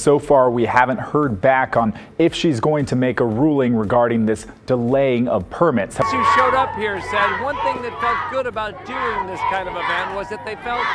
So far, we haven't heard back on if she's going to make a ruling regarding this delaying of permits. Who showed up here said one thing that felt good about doing this kind of event was that they felt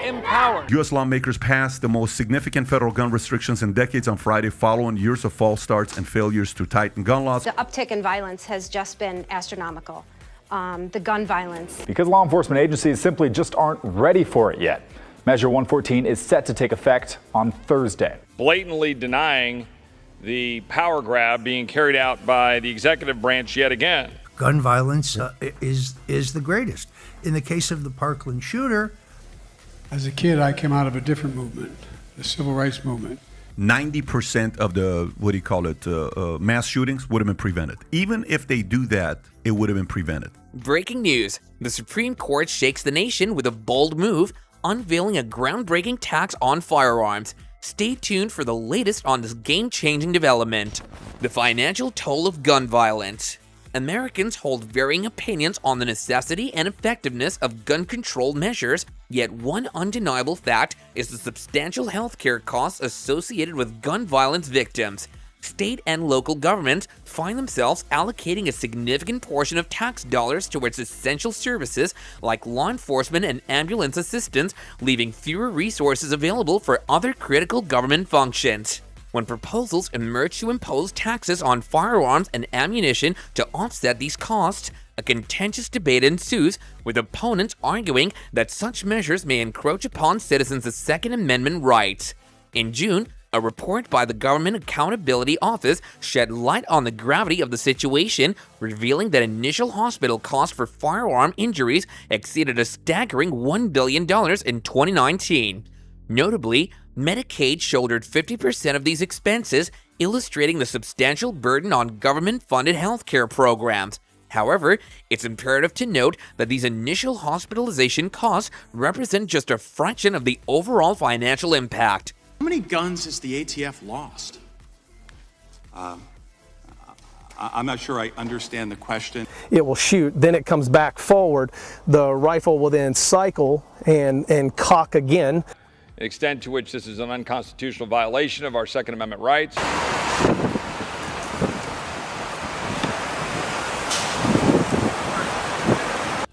empowered. U.S. lawmakers passed the most significant federal gun restrictions in decades on Friday, following years of false starts and failures to tighten gun laws. The uptick in violence has just been astronomical. The gun violence. Because law enforcement agencies simply just aren't ready for it yet. Measure 114 is set to take effect on Thursday. Blatantly denying the power grab being carried out by the executive branch yet again. Gun violence is the greatest. In the case of the Parkland shooter, as a kid, I came out of a different movement, the civil rights movement. 90% of the, mass shootings would have been prevented. Even if they do that, it would have been prevented. Breaking news. The Supreme Court shakes the nation with a bold move, unveiling a groundbreaking tax on firearms. Stay tuned for the latest on this game-changing development. The financial toll of gun violence. Americans hold varying opinions on the necessity and effectiveness of gun control measures, yet one undeniable fact is the substantial healthcare costs associated with gun violence victims. State and local governments find themselves allocating a significant portion of tax dollars towards essential services like law enforcement and ambulance assistance, leaving fewer resources available for other critical government functions. When proposals emerge to impose taxes on firearms and ammunition to offset these costs, a contentious debate ensues, with opponents arguing that such measures may encroach upon citizens' Second Amendment rights. In June, a report by the Government Accountability Office shed light on the gravity of the situation, revealing that initial hospital costs for firearm injuries exceeded a staggering $1 billion in 2019. Notably, Medicaid shouldered 50% of these expenses, illustrating the substantial burden on government-funded healthcare programs. However, it's imperative to note that these initial hospitalization costs represent just a fraction of the overall financial impact. How many guns has the ATF lost? I'm not sure I understand the question. It will shoot, then it comes back forward. The rifle will then cycle and cock again. The extent to which this is an unconstitutional violation of our Second Amendment rights.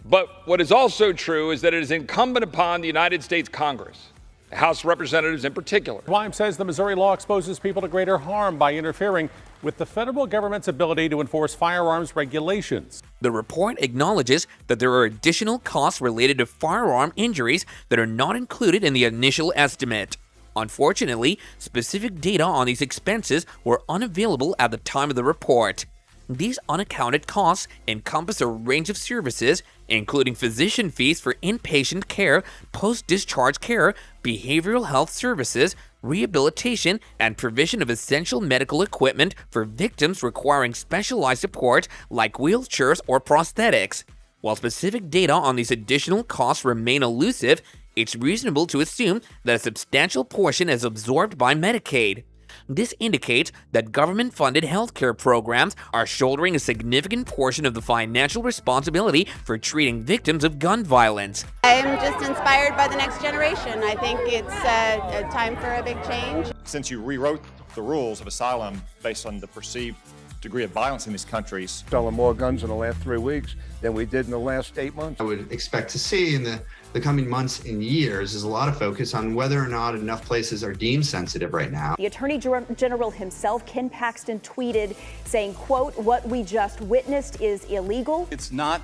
But what is also true is that it is incumbent upon the United States Congress, the House of Representatives in particular. Weim says the Missouri law exposes people to greater harm by interfering with the federal government's ability to enforce firearms regulations. The report acknowledges that there are additional costs related to firearm injuries that are not included in the initial estimate. Unfortunately, specific data on these expenses were unavailable at the time of the report. These unaccounted costs encompass a range of services, including physician fees for inpatient care, post-discharge care, behavioral health services, rehabilitation, and provision of essential medical equipment for victims requiring specialized support like wheelchairs or prosthetics. While specific data on these additional costs remain elusive, it's reasonable to assume that a substantial portion is absorbed by Medicaid. This indicates that government-funded healthcare programs are shouldering a significant portion of the financial responsibility for treating victims of gun violence. I'm just inspired by the next generation. I think it's a time for a big change. Since you rewrote the rules of asylum based on the perceived degree of violence in these countries. Selling more guns in the last 3 weeks than we did in the last 8 months. I would expect to see in the coming months and years is a lot of focus on whether or not enough places are deemed sensitive right now. The Attorney General himself, Ken Paxton, tweeted saying, quote, "What we just witnessed is illegal." It's not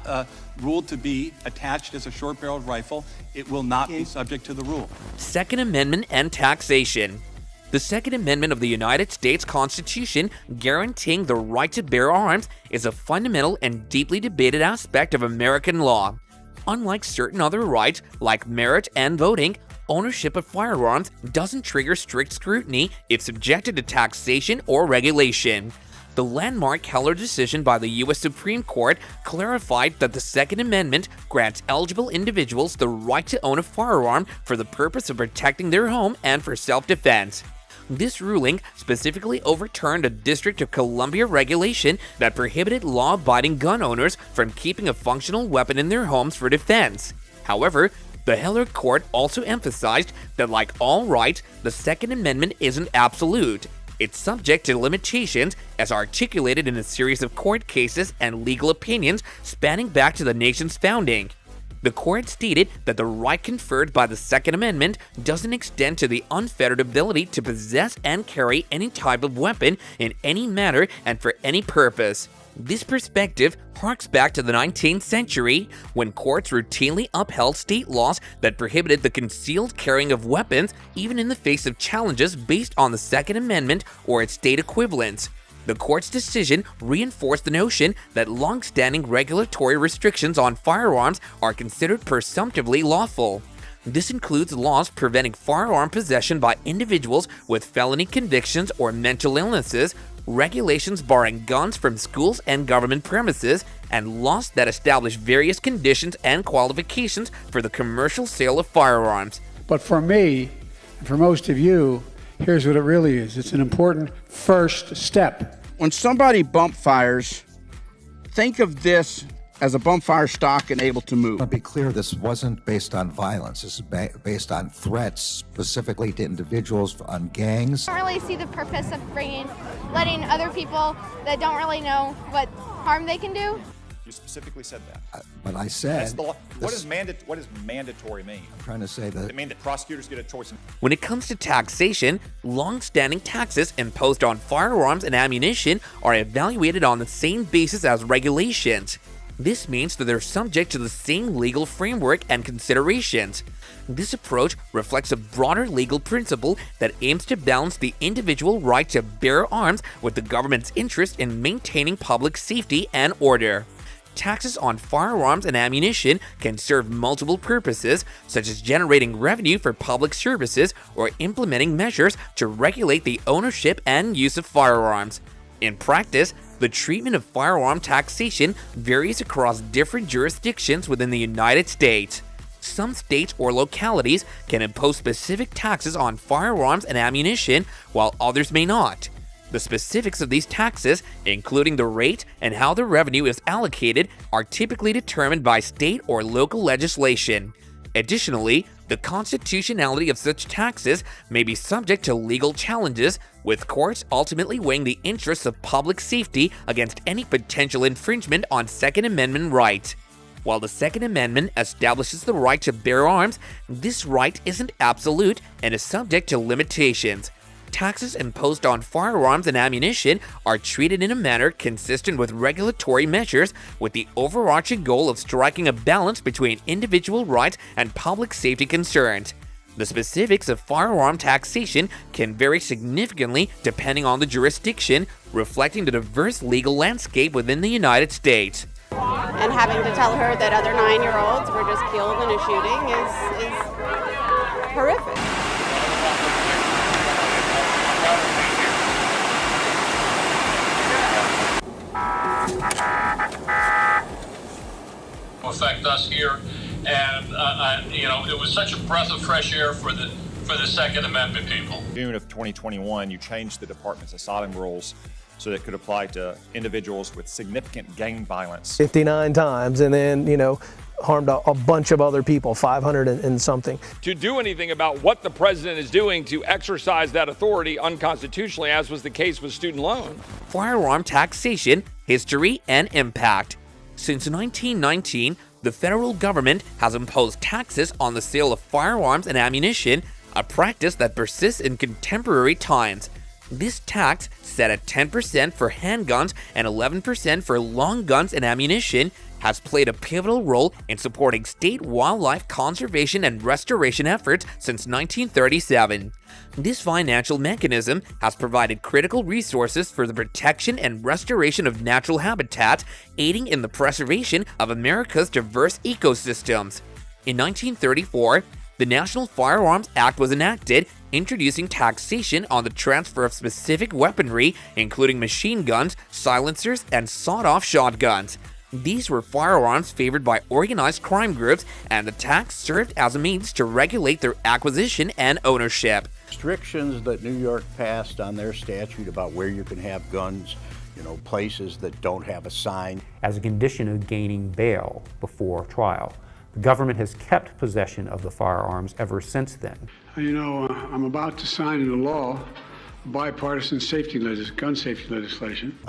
ruled to be attached as a short-barreled rifle. It will not be subject to the rule. Second Amendment and taxation. The Second Amendment of the United States Constitution, guaranteeing the right to bear arms, is a fundamental and deeply debated aspect of American law. Unlike certain other rights, like marriage and voting, ownership of firearms doesn't trigger strict scrutiny if subjected to taxation or regulation. The landmark Heller decision by the U.S. Supreme Court clarified that the Second Amendment grants eligible individuals the right to own a firearm for the purpose of protecting their home and for self-defense. This ruling specifically overturned a District of Columbia regulation that prohibited law-abiding gun owners from keeping a functional weapon in their homes for defense. However, The Heller Court also emphasized that, like all rights, the Second Amendment isn't absolute. It's subject to limitations as articulated in a series of court cases and legal opinions spanning back to the nation's founding. The court stated that the right conferred by the Second Amendment doesn't extend to the unfettered ability to possess and carry any type of weapon in any manner and for any purpose. This perspective harks back to the 19th century, when courts routinely upheld state laws that prohibited the concealed carrying of weapons even in the face of challenges based on the Second Amendment or its state equivalents. The court's decision reinforced the notion that long-standing regulatory restrictions on firearms are considered presumptively lawful. This includes laws preventing firearm possession by individuals with felony convictions or mental illnesses, regulations barring guns from schools and government premises, and laws that establish various conditions and qualifications for the commercial sale of firearms. But for me, and for most of you, here's what it really is. It's an important first step. When somebody bump fires, think of this as a bump fire stock and able to move. To be clear, this wasn't based on violence. This is based on threats specifically to individuals, on gangs. I don't really see the purpose of letting other people that don't really know what harm they can do. You specifically said that. But I said... What does mandatory mean? I'm trying to say that... Does it mean that prosecutors get a choice? When it comes to taxation, long-standing taxes imposed on firearms and ammunition are evaluated on the same basis as regulations. This means that they're subject to the same legal framework and considerations. This approach reflects a broader legal principle that aims to balance the individual right to bear arms with the government's interest in maintaining public safety and order. Taxes on firearms and ammunition can serve multiple purposes, such as generating revenue for public services or implementing measures to regulate the ownership and use of firearms. In practice, the treatment of firearm taxation varies across different jurisdictions within the United States. Some states or localities can impose specific taxes on firearms and ammunition, while others may not. The specifics of these taxes, including the rate and how the revenue is allocated, are typically determined by state or local legislation. Additionally, the constitutionality of such taxes may be subject to legal challenges, with courts ultimately weighing the interests of public safety against any potential infringement on Second Amendment rights. While the Second Amendment establishes the right to bear arms, this right isn't absolute and is subject to limitations. Taxes imposed on firearms and ammunition are treated in a manner consistent with regulatory measures, with the overarching goal of striking a balance between individual rights and public safety concerns. The specifics of firearm taxation can vary significantly depending on the jurisdiction, reflecting the diverse legal landscape within the United States. And having to tell her that other 9-year-olds were just killed in a shooting is horrific. Affect us here, and it was such a breath of fresh air for the Second Amendment people. June of 2021, you changed the department's asylum rules so that it could apply to individuals with significant gang violence. 59 times, and then, harmed a bunch of other people, 500 and something. To do anything about what the president is doing to exercise that authority unconstitutionally, as was the case with student loan. Firearm taxation, history, and impact. Since 1919, the federal government has imposed taxes on the sale of firearms and ammunition, a practice that persists in contemporary times. This tax, set at 10% for handguns and 11% for long guns and ammunition, has played a pivotal role in supporting state wildlife conservation and restoration efforts since 1937. This financial mechanism has provided critical resources for the protection and restoration of natural habitats, aiding in the preservation of America's diverse ecosystems. In 1934, the National Firearms Act was enacted, introducing taxation on the transfer of specific weaponry, including machine guns, silencers, and sawed-off shotguns. These were firearms favored by organized crime groups, and the tax served as a means to regulate their acquisition and ownership. Restrictions that New York passed on their statute about where you can have guns, places that don't have a sign. As a condition of gaining bail before trial, The government has kept possession of the firearms ever since then. You know, I'm about to sign into law bipartisan gun safety legislation.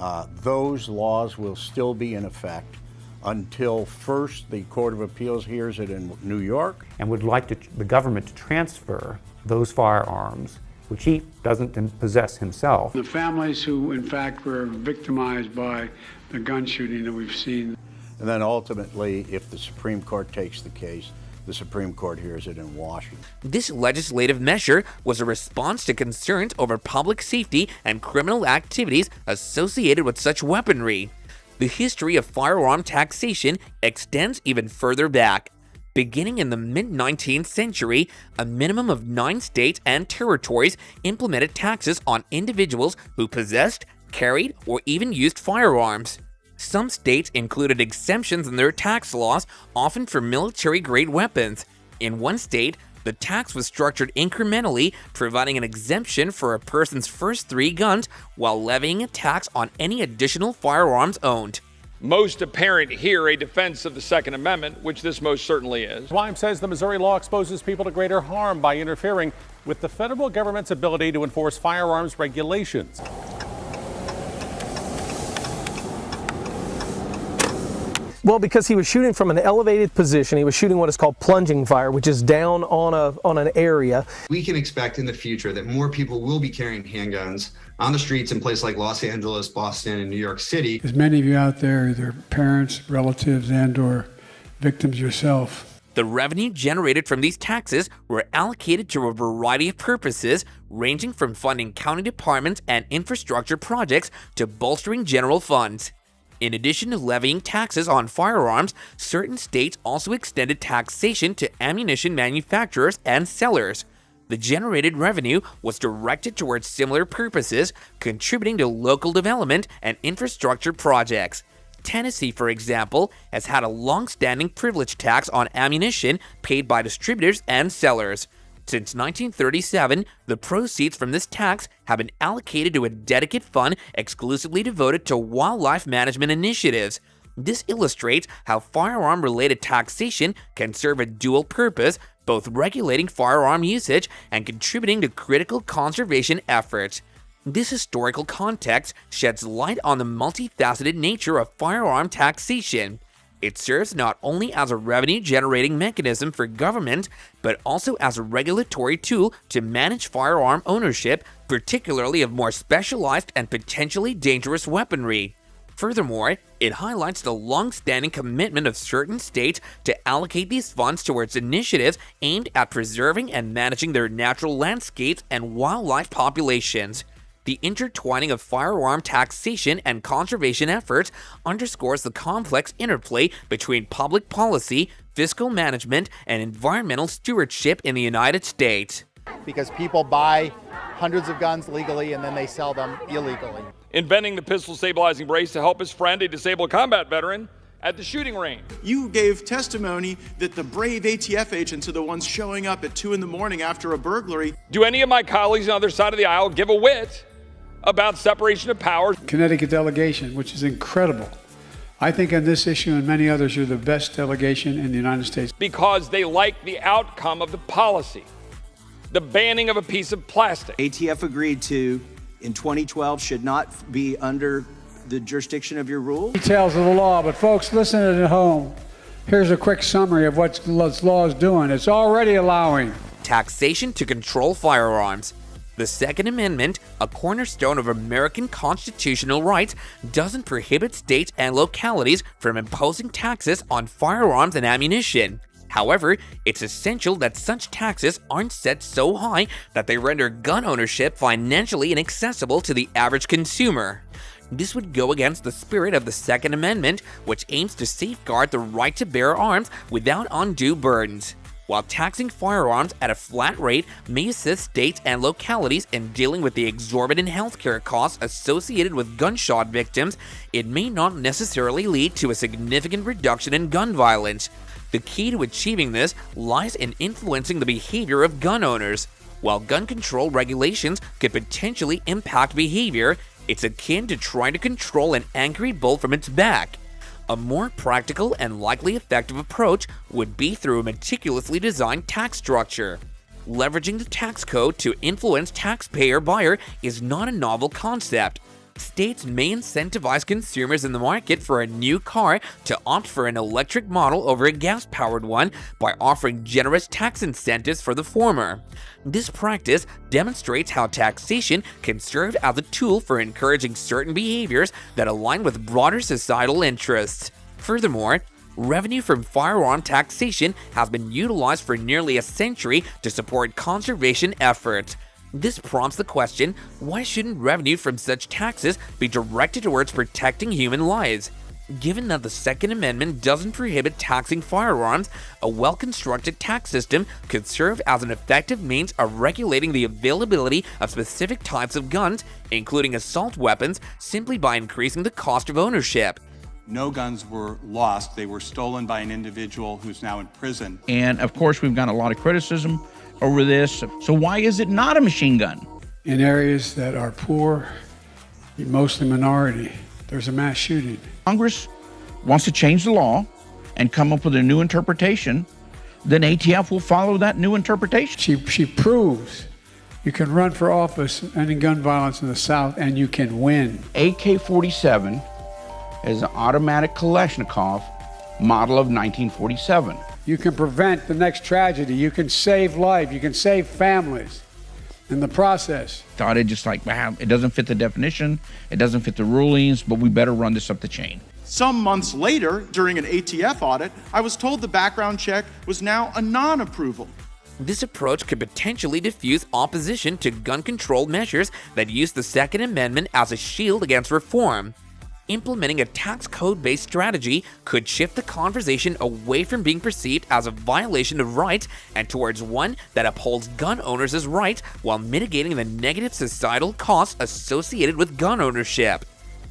Those laws will still be in effect until first the Court of Appeals hears it in New York. And would like the government to transfer those firearms, which he doesn't possess himself. The families who, in fact, were victimized by the gun shooting that we've seen. And then ultimately, if the Supreme Court takes the case, the Supreme Court hears it in Washington. This legislative measure was a response to concerns over public safety and criminal activities associated with such weaponry. The history of firearm taxation extends even further back. Beginning in the mid-19th century, a minimum of 9 states and territories implemented taxes on individuals who possessed, carried, or even used firearms. Some states included exemptions in their tax laws, often for military-grade weapons. In one state, the tax was structured incrementally, providing an exemption for a person's first 3 guns while levying a tax on any additional firearms owned. Most apparent here a defense of the Second Amendment, which this most certainly is. Wime says the Missouri law exposes people to greater harm by interfering with the federal government's ability to enforce firearms regulations. Well, because he was shooting from an elevated position, he was shooting what is called plunging fire, which is down on an area. We can expect in the future that more people will be carrying handguns on the streets in places like Los Angeles, Boston, and New York City. As many of you out there, either parents, relatives, and/or victims yourself. The revenue generated from these taxes were allocated to a variety of purposes, ranging from funding county departments and infrastructure projects to bolstering general funds. In addition to levying taxes on firearms, certain states also extended taxation to ammunition manufacturers and sellers. The generated revenue was directed towards similar purposes, contributing to local development and infrastructure projects. Tennessee, for example, has had a long-standing privilege tax on ammunition paid by distributors and sellers. Since 1937, the proceeds from this tax have been allocated to a dedicated fund exclusively devoted to wildlife management initiatives. This illustrates how firearm-related taxation can serve a dual purpose, both regulating firearm usage and contributing to critical conservation efforts. This historical context sheds light on the multifaceted nature of firearm taxation. It serves not only as a revenue-generating mechanism for government, but also as a regulatory tool to manage firearm ownership, particularly of more specialized and potentially dangerous weaponry. Furthermore, it highlights the long-standing commitment of certain states to allocate these funds towards initiatives aimed at preserving and managing their natural landscapes and wildlife populations. The intertwining of firearm taxation and conservation efforts underscores the complex interplay between public policy, fiscal management, and environmental stewardship in the United States. Because people buy hundreds of guns legally and then they sell them illegally. Inventing the pistol stabilizing brace to help his friend, a disabled combat veteran, at the shooting range. You gave testimony that the brave ATF agents are the ones showing up at 2 a.m. after a burglary. Do any of my colleagues on the other side of the aisle give a whit about separation of powers? Connecticut delegation, which is incredible. I think on this issue and many others, you're the best delegation in the United States. Because they like the outcome of the policy. The banning of a piece of plastic. ATF agreed to, in 2012, should not be under the jurisdiction of your rule. Details of the law, but folks, listen at home. Here's a quick summary of what this law is doing. It's already allowing taxation to control firearms. The Second Amendment, a cornerstone of American constitutional rights, doesn't prohibit states and localities from imposing taxes on firearms and ammunition. However, it's essential that such taxes aren't set so high that they render gun ownership financially inaccessible to the average consumer. This would go against the spirit of the Second Amendment, which aims to safeguard the right to bear arms without undue burdens. While taxing firearms at a flat rate may assist states and localities in dealing with the exorbitant healthcare costs associated with gunshot victims, it may not necessarily lead to a significant reduction in gun violence. The key to achieving this lies in influencing the behavior of gun owners. While gun control regulations could potentially impact behavior, it's akin to trying to control an angry bull from its back. A more practical and likely effective approach would be through a meticulously designed tax structure. Leveraging the tax code to influence taxpayer buyer is not a novel concept. States may incentivize consumers in the market for a new car to opt for an electric model over a gas-powered one by offering generous tax incentives for the former. This practice demonstrates how taxation can serve as a tool for encouraging certain behaviors that align with broader societal interests. Furthermore, revenue from firearm taxation has been utilized for nearly a century to support conservation efforts. This prompts the question, why shouldn't revenue from such taxes be directed towards protecting human lives? Given that the Second Amendment doesn't prohibit taxing firearms, a well-constructed tax system could serve as an effective means of regulating the availability of specific types of guns, including assault weapons, simply by increasing the cost of ownership. No guns were lost. They were stolen by an individual who's now in prison. And of course, we've got a lot of criticism over this. So why is it not a machine gun? In areas that are poor, mostly minority, there's a mass shooting. Congress wants to change the law and come up with a new interpretation, then ATF will follow that new interpretation. She proves you can run for office ending gun violence in the South and you can win. AK-47 is an automatic Kalashnikov model of 1947. You can prevent the next tragedy. You can save life. You can save families in the process. Thought it just like, wow, it doesn't fit the definition, it doesn't fit the rulings, but we better run this up the chain. Some months later, during an ATF audit, I was told the background check was now a non-approval. This approach could potentially diffuse opposition to gun control measures that use the Second Amendment as a shield against reform. Implementing a tax code-based strategy could shift the conversation away from being perceived as a violation of rights and towards one that upholds gun owners' rights while mitigating the negative societal costs associated with gun ownership.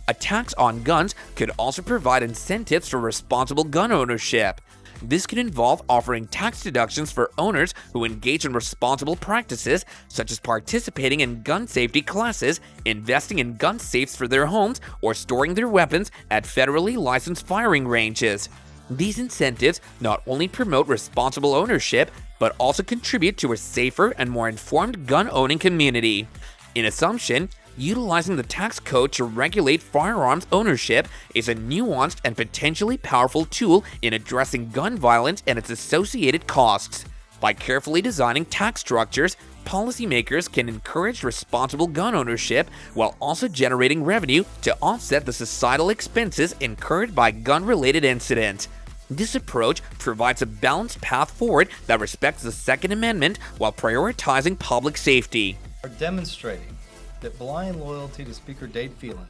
A tax on guns could also provide incentives for responsible gun ownership. This could involve offering tax deductions for owners who engage in responsible practices, such as participating in gun safety classes, investing in gun safes for their homes, or storing their weapons at federally licensed firing ranges. These incentives not only promote responsible ownership, but also contribute to a safer and more informed gun-owning community. In assumption, utilizing the tax code to regulate firearms ownership is a nuanced and potentially powerful tool in addressing gun violence and its associated costs. By carefully designing tax structures, policymakers can encourage responsible gun ownership while also generating revenue to offset the societal expenses incurred by gun-related incidents. This approach provides a balanced path forward that respects the Second Amendment while prioritizing public safety. Are demonstrating that blind loyalty to Speaker Dade Phelan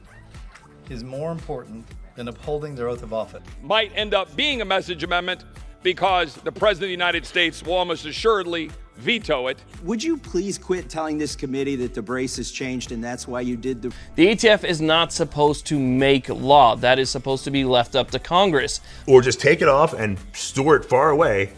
is more important than upholding their oath of office. Might end up being a message amendment because the President of the United States will almost assuredly veto it. Would you please quit telling this committee that the brace has changed and that's why you did the... The ATF is not supposed to make law. That is supposed to be left up to Congress. Or just take it off and store it far away.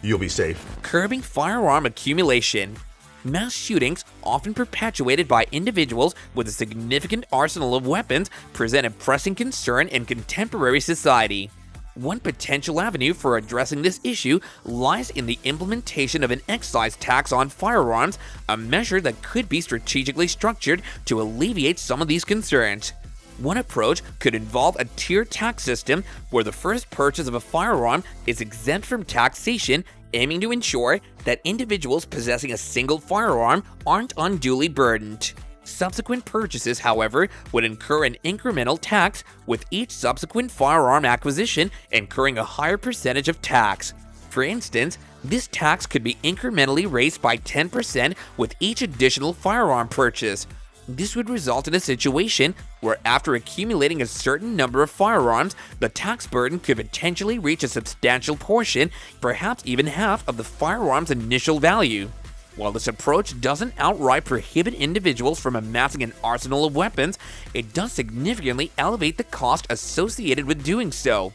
You'll be safe. Curbing firearm accumulation. Mass shootings, often perpetuated by individuals with a significant arsenal of weapons, present a pressing concern in contemporary society. One potential avenue for addressing this issue lies in the implementation of an excise tax on firearms, a measure that could be strategically structured to alleviate some of these concerns. One approach could involve a tiered tax system where the first purchase of a firearm is exempt from taxation, aiming to ensure that individuals possessing a single firearm aren't unduly burdened. Subsequent purchases, however, would incur an incremental tax, with each subsequent firearm acquisition incurring a higher percentage of tax. For instance, this tax could be incrementally raised by 10% with each additional firearm purchase. This would result in a situation where, after accumulating a certain number of firearms, the tax burden could potentially reach a substantial portion, perhaps even half of the firearm's initial value. While this approach doesn't outright prohibit individuals from amassing an arsenal of weapons, it does significantly elevate the cost associated with doing so.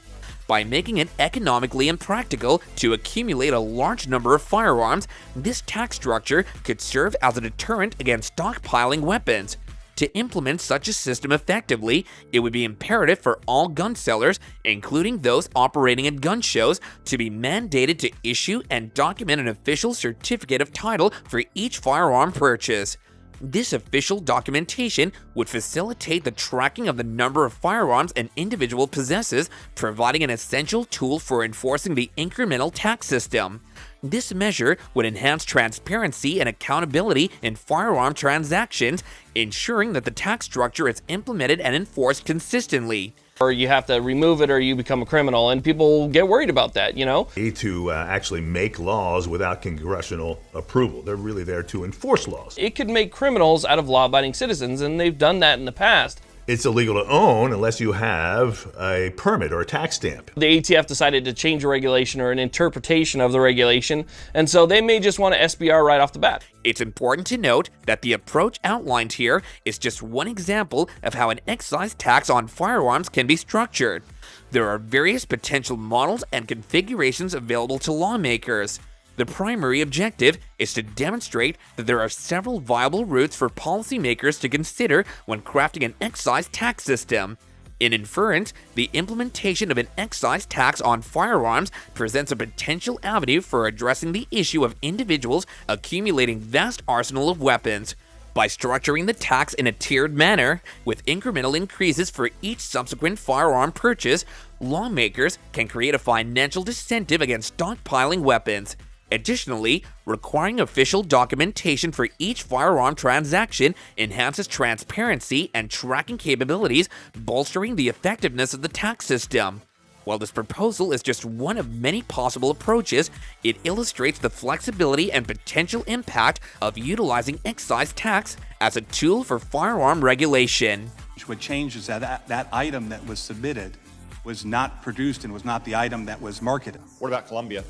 By making it economically impractical to accumulate a large number of firearms, this tax structure could serve as a deterrent against stockpiling weapons. To implement such a system effectively, it would be imperative for all gun sellers, including those operating at gun shows, to be mandated to issue and document an official certificate of title for each firearm purchase. This official documentation would facilitate the tracking of the number of firearms an individual possesses, providing an essential tool for enforcing the incremental tax system. This measure would enhance transparency and accountability in firearm transactions, ensuring that the tax structure is implemented and enforced consistently. Or you have to remove it or you become a criminal, and people get worried about that, you know? To actually make laws without congressional approval. They're really there to enforce laws. It could make criminals out of law-abiding citizens, and they've done that in the past. It's illegal to own unless you have a permit or a tax stamp. The ATF decided to change a regulation or an interpretation of the regulation, and so they may just want to SBR right off the bat. It's important to note that the approach outlined here is just one example of how an excise tax on firearms can be structured. There are various potential models and configurations available to lawmakers. The primary objective is to demonstrate that there are several viable routes for policymakers to consider when crafting an excise tax system. In inference, the implementation of an excise tax on firearms presents a potential avenue for addressing the issue of individuals accumulating vast arsenal of weapons. By structuring the tax in a tiered manner, with incremental increases for each subsequent firearm purchase, lawmakers can create a financial disincentive against stockpiling weapons. Additionally, requiring official documentation for each firearm transaction enhances transparency and tracking capabilities, bolstering the effectiveness of the tax system. While this proposal is just one of many possible approaches, it illustrates the flexibility and potential impact of utilizing excise tax as a tool for firearm regulation. What changes that item that was submitted was not produced and was not the item that was marketed. What about Colombia?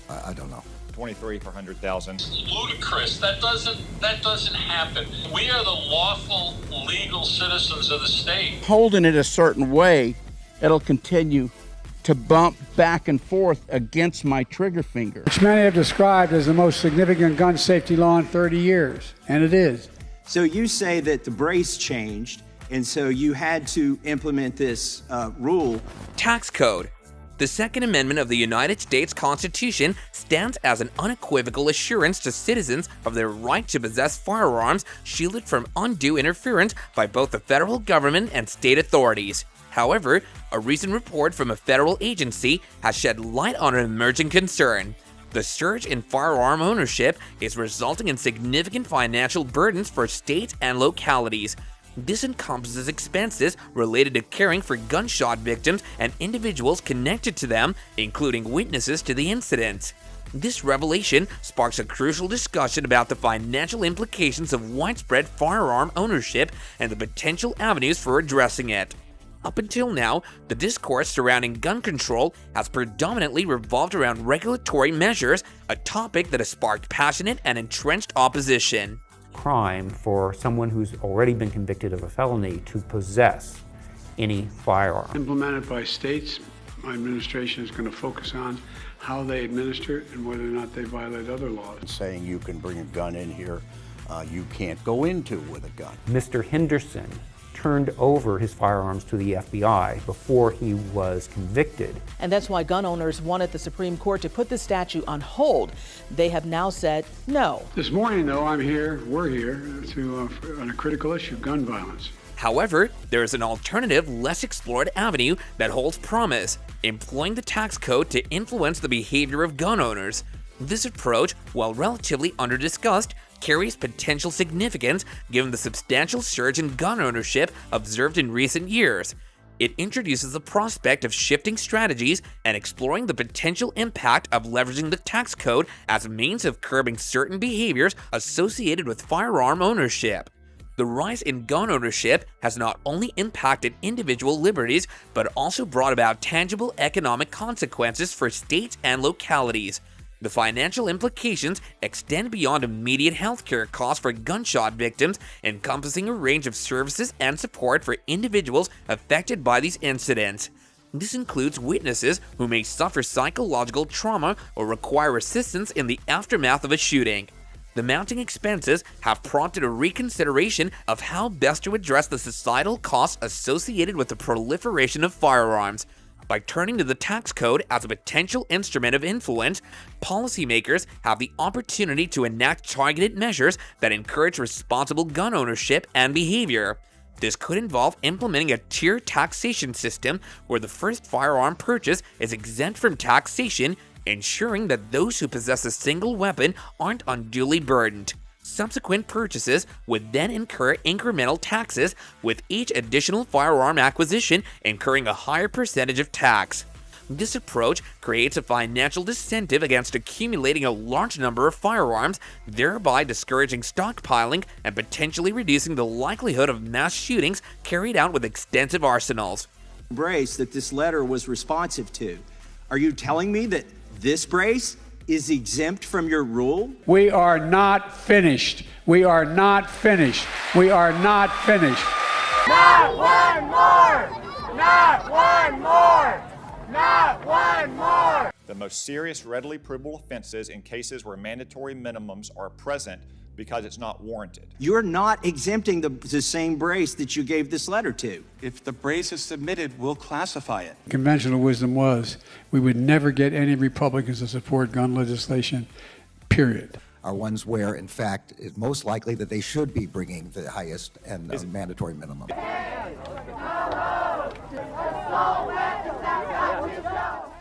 I don't know. 23 per 100,000. Ludicrous. That doesn't happen. We are the lawful, legal citizens of the state. Holding it a certain way, it'll continue to bump back and forth against my trigger finger. Which many have described as the most significant gun safety law in 30 years, and it is. So you say that the brace changed, and so you had to implement this rule. Tax code. The Second Amendment of the United States Constitution stands as an unequivocal assurance to citizens of their right to possess firearms, shielded from undue interference by both the federal government and state authorities. However, a recent report from a federal agency has shed light on an emerging concern. The surge in firearm ownership is resulting in significant financial burdens for states and localities. This encompasses expenses related to caring for gunshot victims and individuals connected to them, including witnesses to the incident. This revelation sparks a crucial discussion about the financial implications of widespread firearm ownership and the potential avenues for addressing it. Up until now, the discourse surrounding gun control has predominantly revolved around regulatory measures, a topic that has sparked passionate and entrenched opposition. Crime for someone who's already been convicted of a felony to possess any firearm. Implemented by states, my administration is going to focus on how they administer it and whether or not they violate other laws. Saying you can bring a gun in here, you can't go into with a gun. Mr. Henderson turned over his firearms to the FBI before he was convicted. And that's why gun owners wanted the Supreme Court to put the statute on hold. They have now said no. This morning, though, we're here on a critical issue, gun violence. However, there is an alternative, less explored avenue that holds promise, employing the tax code to influence the behavior of gun owners. This approach, while relatively under-discussed, carries potential significance given the substantial surge in gun ownership observed in recent years. It introduces the prospect of shifting strategies and exploring the potential impact of leveraging the tax code as a means of curbing certain behaviors associated with firearm ownership. The rise in gun ownership has not only impacted individual liberties, but also brought about tangible economic consequences for states and localities. The financial implications extend beyond immediate healthcare costs for gunshot victims, encompassing a range of services and support for individuals affected by these incidents. This includes witnesses who may suffer psychological trauma or require assistance in the aftermath of a shooting. The mounting expenses have prompted a reconsideration of how best to address the societal costs associated with the proliferation of firearms. By turning to the tax code as a potential instrument of influence, policymakers have the opportunity to enact targeted measures that encourage responsible gun ownership and behavior. This could involve implementing a tier taxation system where the first firearm purchase is exempt from taxation, ensuring that those who possess a single weapon aren't unduly burdened. Subsequent purchases would then incur incremental taxes, with each additional firearm acquisition incurring a higher percentage of tax. This approach creates a financial disincentive against accumulating a large number of firearms, thereby discouraging stockpiling and potentially reducing the likelihood of mass shootings carried out with extensive arsenals. Brace that this letter was responsive to. Are you telling me that this brace is exempt from your rule? We are not finished. We are not finished. We are not finished. Not one more! Not one more! Not one more! The most serious readily provable offenses in cases where mandatory minimums are present because it's not warranted. You're not exempting the same brace that you gave this letter to. If the brace is submitted, we'll classify it. Conventional wisdom was we would never get any Republicans to support gun legislation, period. Are ones where, in fact, it's most likely that they should be bringing the highest and mandatory minimum.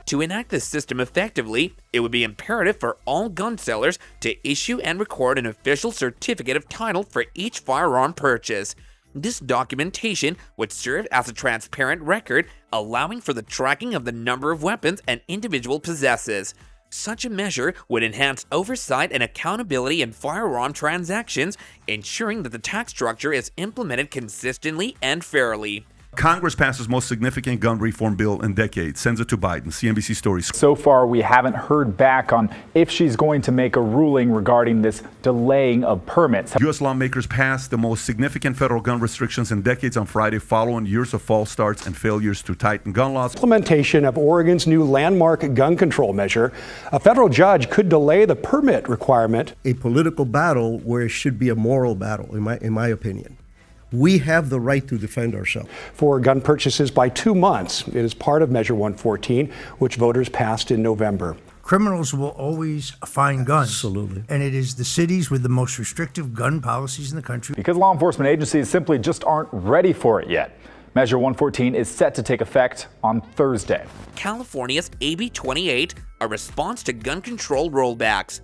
To enact this system effectively, it would be imperative for all gun sellers to issue and record an official certificate of title for each firearm purchase. This documentation would serve as a transparent record, allowing for the tracking of the number of weapons an individual possesses. Such a measure would enhance oversight and accountability in firearm transactions, ensuring that the tax structure is implemented consistently and fairly. Congress passes most significant gun reform bill in decades, sends it to Biden. CNBC Stories. So far, we haven't heard back on if she's going to make a ruling regarding this delaying of permits. U.S. lawmakers passed the most significant federal gun restrictions in decades on Friday, following years of false starts and failures to tighten gun laws. Implementation of Oregon's new landmark gun control measure. A federal judge could delay the permit requirement. A political battle where it should be a moral battle, in my opinion. We have the right to defend ourselves. For gun purchases by 2 months. It is part of Measure 114, which voters passed in November. Criminals will always find guns. Absolutely. And it is the cities with the most restrictive gun policies in the country. Because law enforcement agencies simply just aren't ready for it yet. Measure 114 is set to take effect on Thursday. California's AB 28, a response to gun control rollbacks.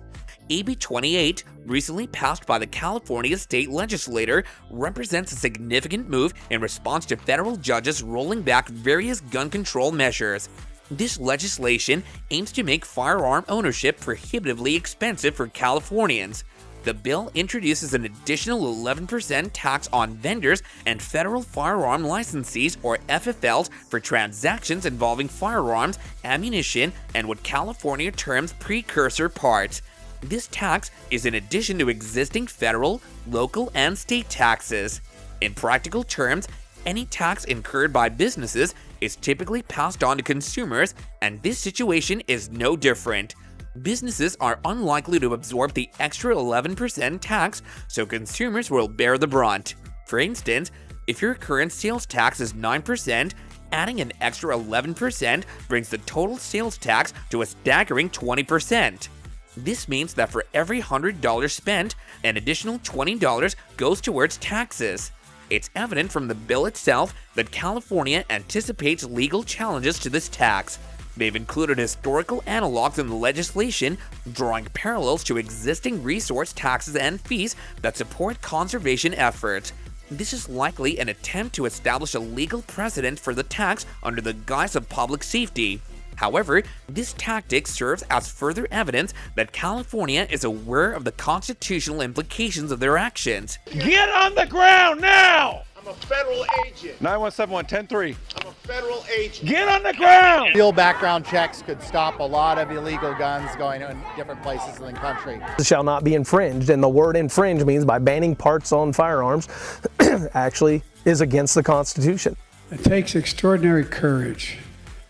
AB 28, recently passed by the California state legislature, represents a significant move in response to federal judges rolling back various gun control measures. This legislation aims to make firearm ownership prohibitively expensive for Californians. The bill introduces an additional 11% tax on vendors and federal firearm licensees, or FFLs, for transactions involving firearms, ammunition, and what California terms precursor parts. This tax is in addition to existing federal, local, and state taxes. In practical terms, any tax incurred by businesses is typically passed on to consumers, and this situation is no different. Businesses are unlikely to absorb the extra 11% tax, so consumers will bear the brunt. For instance, if your current sales tax is 9%, adding an extra 11% brings the total sales tax to a staggering 20%. This means that for every $100 spent, an additional $20 goes towards taxes. It's evident from the bill itself that California anticipates legal challenges to this tax. They've included historical analogs in the legislation, drawing parallels to existing resource taxes and fees that support conservation efforts. This is likely an attempt to establish a legal precedent for the tax under the guise of public safety. However, this tactic serves as further evidence that California is aware of the constitutional implications of their actions. Get on the ground now! I'm a federal agent. 917-110-3. I'm a federal agent. Get on the ground! Field background checks could stop a lot of illegal guns going in different places in the country. Shall not be infringed, and the word infringe means by banning parts on firearms actually is against the Constitution. It takes extraordinary courage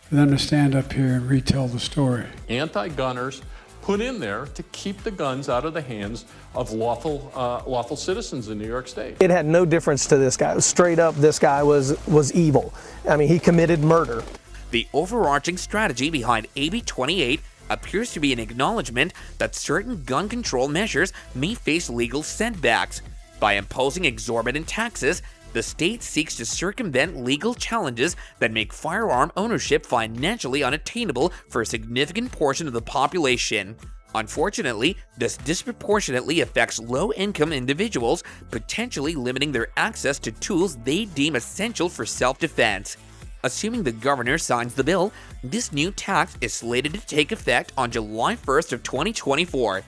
for them to stand up here and retell the story. Anti-gunners put in there to keep the guns out of the hands of lawful citizens in New York State. It had no difference to this guy. Straight up, this guy was evil. I mean, he committed murder. The overarching strategy behind AB 28 appears to be an acknowledgement that certain gun control measures may face legal setbacks. By imposing exorbitant taxes, the state seeks to circumvent legal challenges that make firearm ownership financially unattainable for a significant portion of the population. Unfortunately, this disproportionately affects low-income individuals, potentially limiting their access to tools they deem essential for self-defense. Assuming the governor signs the bill, this new tax is slated to take effect on July 1st of 2024.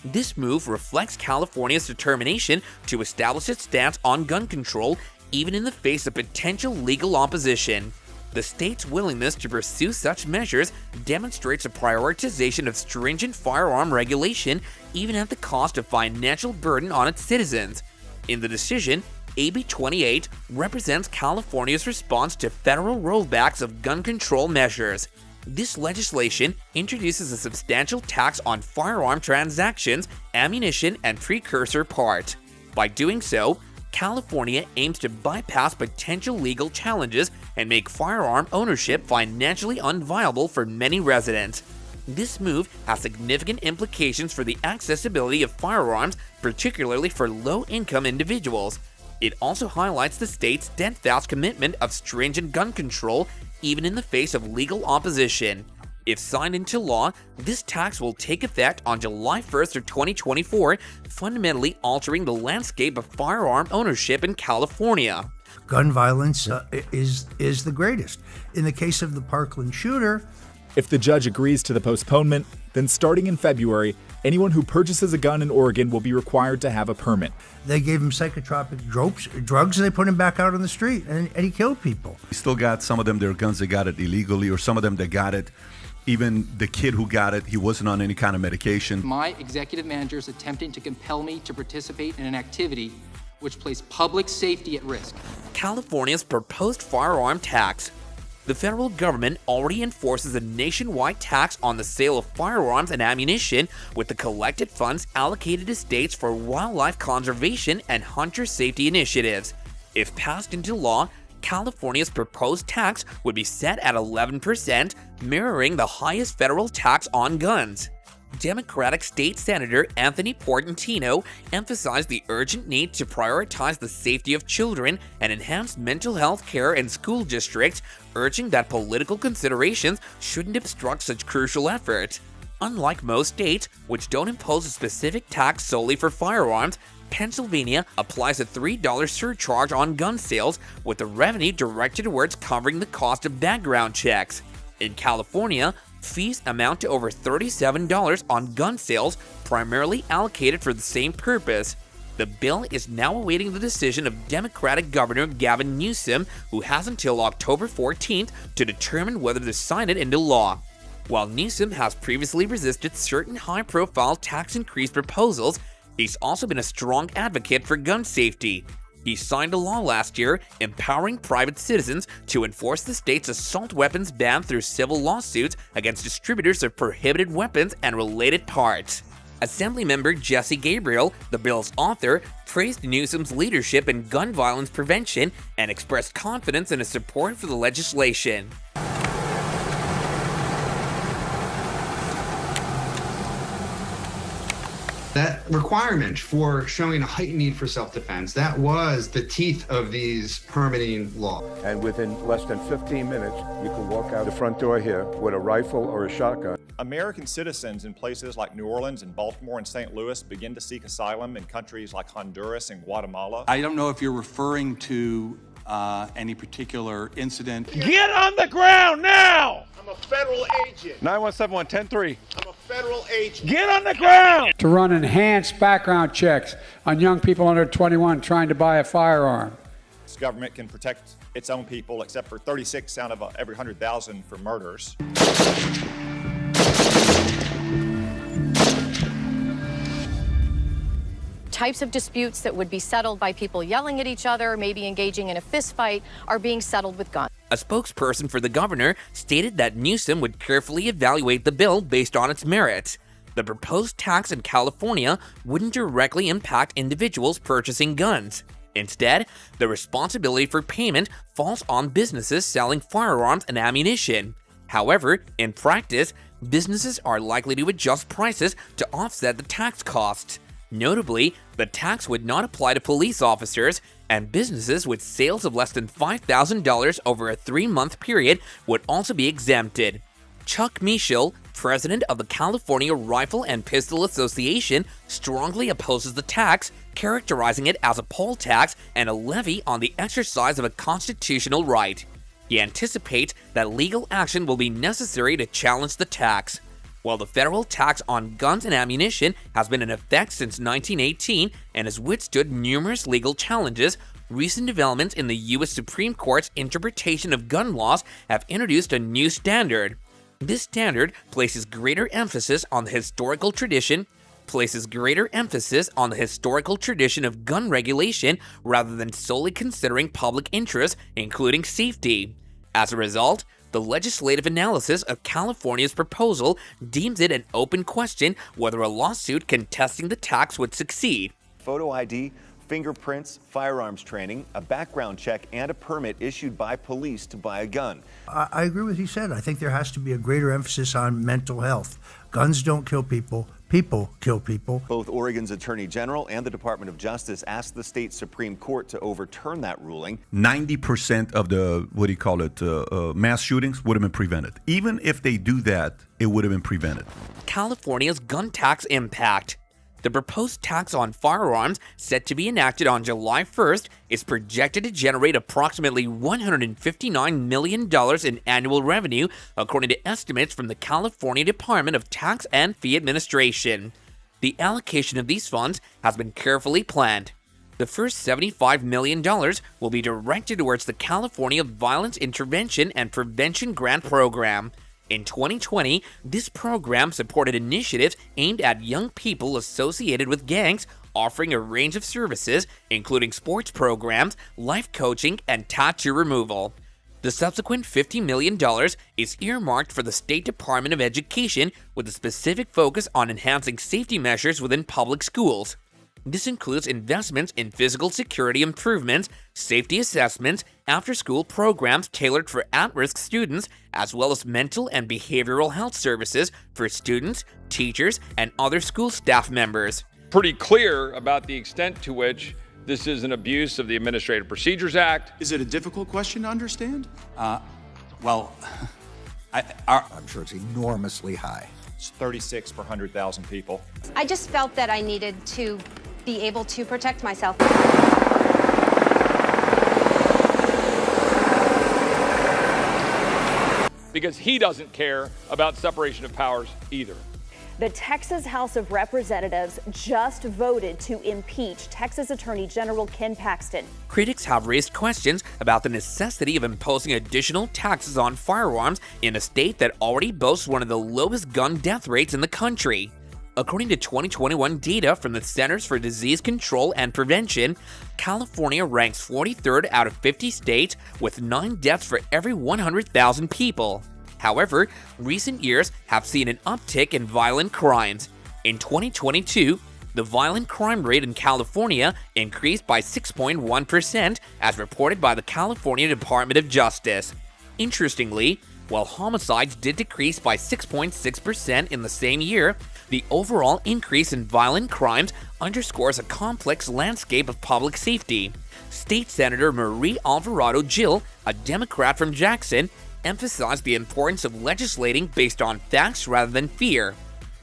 This move reflects California's determination to establish its stance on gun control, even in the face of potential legal opposition. The state's willingness to pursue such measures demonstrates a prioritization of stringent firearm regulation, even at the cost of financial burden on its citizens. In the decision, AB 28 represents California's response to federal rollbacks of gun control measures. This legislation introduces a substantial tax on firearm transactions, ammunition, and precursor parts. By doing so, California aims to bypass potential legal challenges and make firearm ownership financially unviable for many residents. This move has significant implications for the accessibility of firearms, particularly for low-income individuals. It also highlights the state's steadfast commitment of stringent gun control, even in the face of legal opposition. If signed into law, this tax will take effect on July 1st of 2024, fundamentally altering the landscape of firearm ownership in California. Gun violence is the greatest. In the case of the Parkland shooter, if the judge agrees to the postponement, then starting in February, anyone who purchases a gun in Oregon will be required to have a permit. They gave him psychotropic drugs, and they put him back out on the street, and he killed people. We still got some of them, their guns, they got it illegally, or some of them that got it. Even the kid who got it, he wasn't on any kind of medication. My executive manager is attempting to compel me to participate in an activity which placed public safety at risk. California's proposed firearm tax. The federal government already enforces a nationwide tax on the sale of firearms and ammunition, with the collected funds allocated to states for wildlife conservation and hunter safety initiatives. If passed into law, California's proposed tax would be set at 11%, mirroring the highest federal tax on guns. Democratic State Senator Anthony Portantino emphasized the urgent need to prioritize the safety of children and enhance mental health care in school districts, urging that political considerations shouldn't obstruct such crucial efforts. Unlike most states, which don't impose a specific tax solely for firearms, Pennsylvania applies a $3 surcharge on gun sales, with the revenue directed towards covering the cost of background checks. In California, fees amount to over $37 on gun sales, primarily allocated for the same purpose. The bill is now awaiting the decision of Democratic Governor Gavin Newsom, who has until October 14th to determine whether to sign it into law. While Newsom has previously resisted certain high-profile tax increase proposals, he's also been a strong advocate for gun safety. He signed a law last year empowering private citizens to enforce the state's assault weapons ban through civil lawsuits against distributors of prohibited weapons and related parts. Assemblymember Jesse Gabriel, the bill's author, praised Newsom's leadership in gun violence prevention and expressed confidence in his support for the legislation. That requirement for showing a heightened need for self-defense, that was the teeth of these permitting laws. And within less than 15 minutes, you can walk out the front door here with a rifle or a shotgun. American citizens in places like New Orleans and Baltimore and St. Louis begin to seek asylum in countries like Honduras and Guatemala. I don't know if you're referring to any particular incident. Get on the ground now! I'm a federal agent. 917-110-3. I'm a federal agent. Get on the ground! To run enhanced background checks on young people under 21 trying to buy a firearm. This government can protect its own people, except for 36 out of every 100,000 for murders. Types of disputes that would be settled by people yelling at each other, maybe engaging in a fist fight, are being settled with guns. A spokesperson for the governor stated that Newsom would carefully evaluate the bill based on its merits. The proposed tax in California wouldn't directly impact individuals purchasing guns. Instead, the responsibility for payment falls on businesses selling firearms and ammunition. However, in practice, businesses are likely to adjust prices to offset the tax costs. Notably, the tax would not apply to police officers, and businesses with sales of less than $5,000 over a 3-month period would also be exempted. Chuck Michel, president of the California Rifle and Pistol Association, strongly opposes the tax, characterizing it as a poll tax and a levy on the exercise of a constitutional right. He anticipates that legal action will be necessary to challenge the tax. While the federal tax on guns and ammunition has been in effect since 1918 and has withstood numerous legal challenges, recent developments in the U.S. Supreme Court's interpretation of gun laws have introduced a new standard. This standard places greater emphasis on the historical tradition of gun regulation rather than solely considering public interest, including safety. As a result, the legislative analysis of California's proposal deems it an open question whether a lawsuit contesting the tax would succeed. Photo ID, fingerprints, firearms training, a background check, and a permit issued by police to buy a gun. I agree with what he said. I think there has to be a greater emphasis on mental health. Guns don't kill people. People kill people. Both Oregon's Attorney General and the Department of Justice asked the state Supreme Court to overturn that ruling. 90% of the, mass shootings would have been prevented. Even if they do that, it would have been prevented. California's gun tax impact. The proposed tax on firearms, set to be enacted on July 1st, is projected to generate approximately $159 million in annual revenue, according to estimates from the California Department of Tax and Fee Administration. The allocation of these funds has been carefully planned. The first $75 million will be directed towards the California Violence Intervention and Prevention Grant Program. In 2020, this program supported initiatives aimed at young people associated with gangs, offering a range of services, including sports programs, life coaching, and tattoo removal. The subsequent $50 million is earmarked for the State Department of Education with a specific focus on enhancing safety measures within public schools. This includes investments in physical security improvements, safety assessments, after-school programs tailored for at-risk students, as well as mental and behavioral health services for students, teachers, and other school staff members. Pretty clear about the extent to which this is an abuse of the Administrative Procedures Act. Is it a difficult question to understand? I'm sure it's enormously high. It's 36 per 100,000 people. I just felt that I needed to be able to protect myself. Because he doesn't care about separation of powers either. The Texas House of Representatives just voted to impeach Texas Attorney General Ken Paxton. Critics have raised questions about the necessity of imposing additional taxes on firearms in a state that already boasts one of the lowest gun death rates in the country. According to 2021 data from the Centers for Disease Control and Prevention, California ranks 43rd out of 50 states with 9 deaths for every 100,000 people. However, recent years have seen an uptick in violent crimes. In 2022, the violent crime rate in California increased by 6.1%, as reported by the California Department of Justice. Interestingly, while homicides did decrease by 6.6% in the same year, the overall increase in violent crimes underscores a complex landscape of public safety. State Senator Marie Alvarado Gil, a Democrat from Jackson, emphasized the importance of legislating based on facts rather than fear.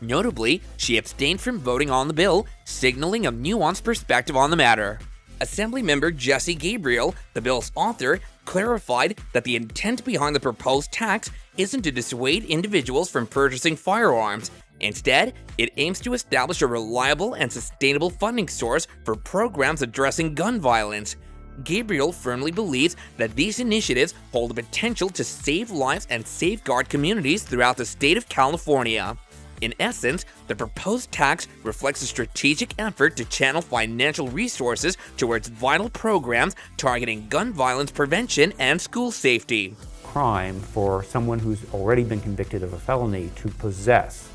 Notably, she abstained from voting on the bill, signaling a nuanced perspective on the matter. Assemblymember Jesse Gabriel, the bill's author, clarified that the intent behind the proposed tax isn't to dissuade individuals from purchasing firearms. Instead, it aims to establish a reliable and sustainable funding source for programs addressing gun violence. Gabriel firmly believes that these initiatives hold the potential to save lives and safeguard communities throughout the state of California. In essence, the proposed tax reflects a strategic effort to channel financial resources towards vital programs targeting gun violence prevention and school safety. Crime for someone who's already been convicted of a felony to possess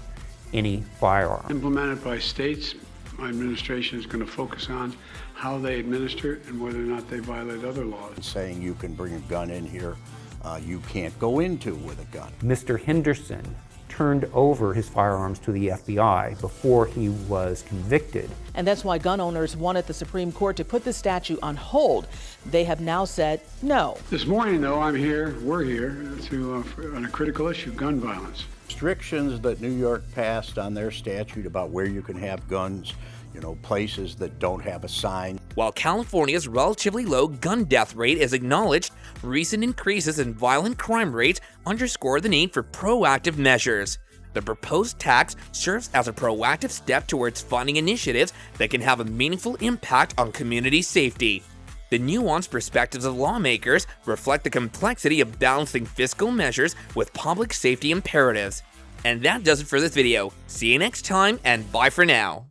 any firearm. Implemented by states, my administration is going to focus on how they administer it and whether or not they violate other laws. Saying you can bring a gun in here, you can't go into with a gun. Mr. Henderson turned over his firearms to the FBI before he was convicted. And that's why gun owners wanted the Supreme Court to put the statute on hold. They have now said no. This morning, though, we're here on a critical issue, gun violence. Restrictions that New York passed on their statute about where you can have guns, places that don't have a sign. While California's relatively low gun death rate is acknowledged, recent increases in violent crime rates underscore the need for proactive measures. The proposed tax serves as a proactive step towards funding initiatives that can have a meaningful impact on community safety. The nuanced perspectives of lawmakers reflect the complexity of balancing fiscal measures with public safety imperatives. And that does it for this video. See you next time, and bye for now.